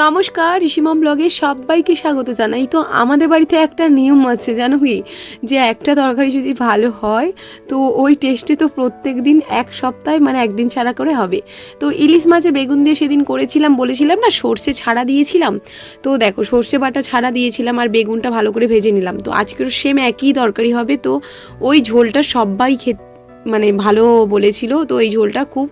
নমস্কার, ঋষিমম ব্লগে সবাইকে স্বাগত জানাই। তো আমাদের বাড়িতে একটা নিয়ম আছে জানো কি, যে একটা তরকারি যদি ভালো হয় তো ওই টেস্টে তো প্রত্যেক দিন এক সপ্তাহে মানে একদিন ছাড়া করে হবে। তো ইলিশ মাছের বেগুন দিয়ে সেদিন করেছিলাম, বলেছিলাম না সর্ষে ছাড়া দিয়েছিলাম। তো দেখো সর্ষে বাটা ছাড়া দিয়েছিলাম আর বেগুনটা ভালো করে ভেজে নিলাম। তো আজকের সেম একই তরকারি হবে। তো ওই ঝোলটা সবাই মানে ভালো বলেছিল। তো এই ঝোলটা খুব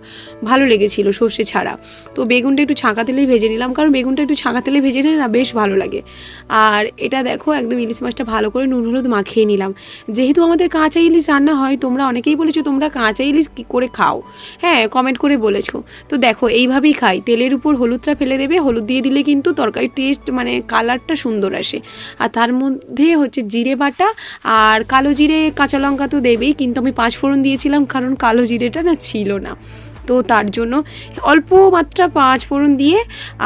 ভালো লেগেছিল সর্ষে ছাড়া। তো বেগুনটা একটু ছাঁকা তেলেই ভেজে নিলাম, কারণ বেগুনটা একটু ছাঁকা তেলে ভেজে নিলে না বেশ ভালো লাগে। আর এটা দেখো একদম ইলিশ মাছটা ভালো করে নুন হলুদ মাখিয়ে নিলাম। যেহেতু আমাদের কাঁচা ইলিশ রান্না হয়, তোমরা অনেকেই বলেছো তোমরা কাঁচা ইলিশ কী করে খাও, হ্যাঁ কমেন্ট করে বলেছো। তো দেখো এইভাবেই খাই, তেলের উপর হলুদটা ফেলে দেবে, হলুদ দিয়ে দিলে কিন্তু তরকারির টেস্ট মানে কালারটা সুন্দর আসে। আর তার মধ্যে হচ্ছে জিরে বাটা আর কালো জিরে কাঁচা লঙ্কা তো দেবেই, কিন্তু আমি 5 ফোড়ন দিয়েছিলাম কারণ কালো জিরেটা না ছিল না। তো তার জন্য অল্প মাত্রা 5 ফোড়ন দিয়ে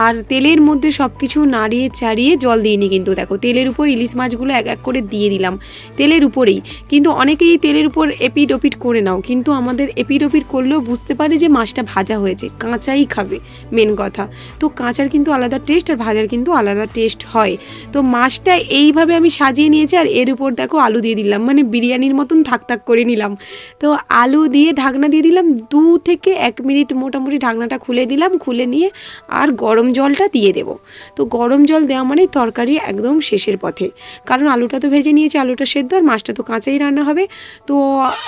আর তেলের মধ্যে সব কিছু নাড়িয়ে চাড়িয়ে জল দিইনি, কিন্তু দেখো তেলের উপর ইলিশ মাছগুলো এক এক করে দিয়ে দিলাম তেলের উপরেই। কিন্তু অনেকেই তেলের উপর এপিট ওপিট করে নাও, কিন্তু আমাদের এপিট ওপিট করলেও বুঝতে পারে যে মাছটা ভাজা হয়েছে, কাঁচাই খাবে মেন কথা। তো কাঁচার কিন্তু আলাদা টেস্ট আর ভাজার কিন্তু আলাদা টেস্ট হয়। তো মাছটা এইভাবে আমি সাজিয়ে নিয়েছি আর এর উপর দেখো আলু দিয়ে দিলাম, মানে বিরিয়ানির মতন থাক থাক করে নিলাম। তো আলু দিয়ে ঢাকনা দিয়ে দিলাম 2 থেকে 1 মিনিট মোটামুটি ঢাকনাটা খুলে দিলাম, খুলে নিয়ে আর গরম জলটা দিয়ে দেব। তো গরম জল দেওয়া মানে তরকারি একদম শেষের পথে, কারণ আলুটা তো ভেজে নিয়েছি, আলুটা সেদ্ধ আর মাছটা তো কাঁচাই রান্না হবে। তো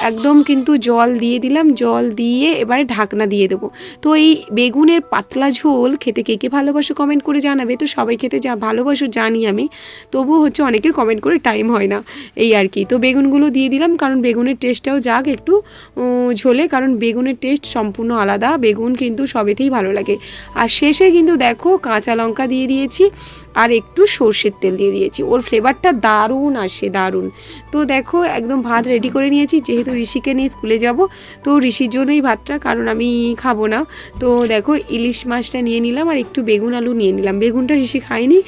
একদম কিন্তু জল দিয়ে দিলাম, জল দিয়ে এবারে ঢাকনা দিয়ে দেবো। তো এই বেগুনের পাতলা ঝোল খেতে কে কে ভালোবাসো কমেন্ট করে জানাবে। তো সবাই খেতে যা ভালোবাসো জানি আমি, তবুও হচ্ছে অনেকের কমেন্ট করে টাইম হয় না, এই আর কি। তো বেগুনগুলো দিয়ে দিলাম, কারণ বেগুনের টেস্টটাও যাক একটু ঝোলে, কারণ বেগুনের টেস্ট সম্পূর্ণ আলাদা, বেগুন কিন্তু সবেতেই ভালো লাগে। আর শেষে কিন্তু দেখো কাঁচা লঙ্কা দিয়ে দিয়েছি আর একটু সর্ষের তেল দিয়ে দিয়েছি, ওর ফ্লেভারটা দারুণ আসে, দারুণ। তো দেখো একদম ভাত রেডি করে নিয়েছি, যেহেতু ঋষিকে নিয়ে স্কুলে যাব তো ঋষির জন্যই ভাতটা, কারণ আমি খাবো না। তো দেখো ইলিশ মাছটা নিয়ে নিলাম আর একটু বেগুন আলু নিয়ে নিলাম, বেগুনটা ঋষি খায়নি,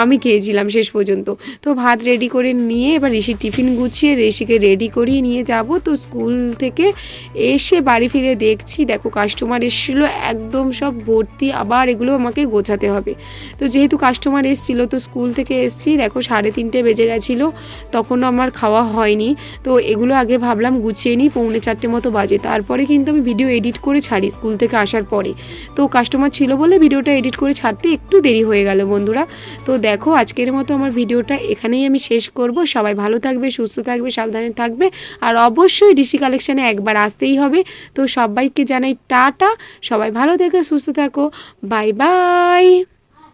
আমি খেয়েছিলাম শেষ পর্যন্ত। তো ভাত রেডি করে নিয়ে এবার ঋষির টিফিন গুছিয়ে ঋষিকে রেডি করিয়ে নিয়ে যাব। তো স্কুল থেকে এসে বাড়ি ফিরে দেখছি দেখো কাস্টমার এসেছিলো একদম সব ভর্তি, আবার এগুলো আমাকে গোছাতে হবে। তো যেহেতু কাস্টমার এসেছিলো তো স্কুল থেকে এসেছি দেখো 3:30 বেজে গেছিলো, তখনও আমার খাওয়া হয়নি। তো এগুলো আগে ভাবলাম গুছিয়ে নিই, 3:45 মতো বাজে, তারপরে কিন্তু আমি ভিডিও এডিট করে ছাড়ি স্কুল থেকে আসার পরে। তো কাস্টমার ছিল বলে ভিডিওটা এডিট করে ছাড়তে একটু দেরি হয়ে গেল বন্ধুরা। তো দেখো আজকের মতো আমার ভিডিওটা এখানেই আমি শেষ করব। সবাই ভালো থাকবে, সুস্থ থাকবে, সাবধানে থাকবে, আর অবশ্যই ঋষি কালেকশানে একবার আসতেই হবে। তো সবাইকে জানাই টাটা, সবাই ভালো থেকো, সুস্থ থাকো, বাই বাই।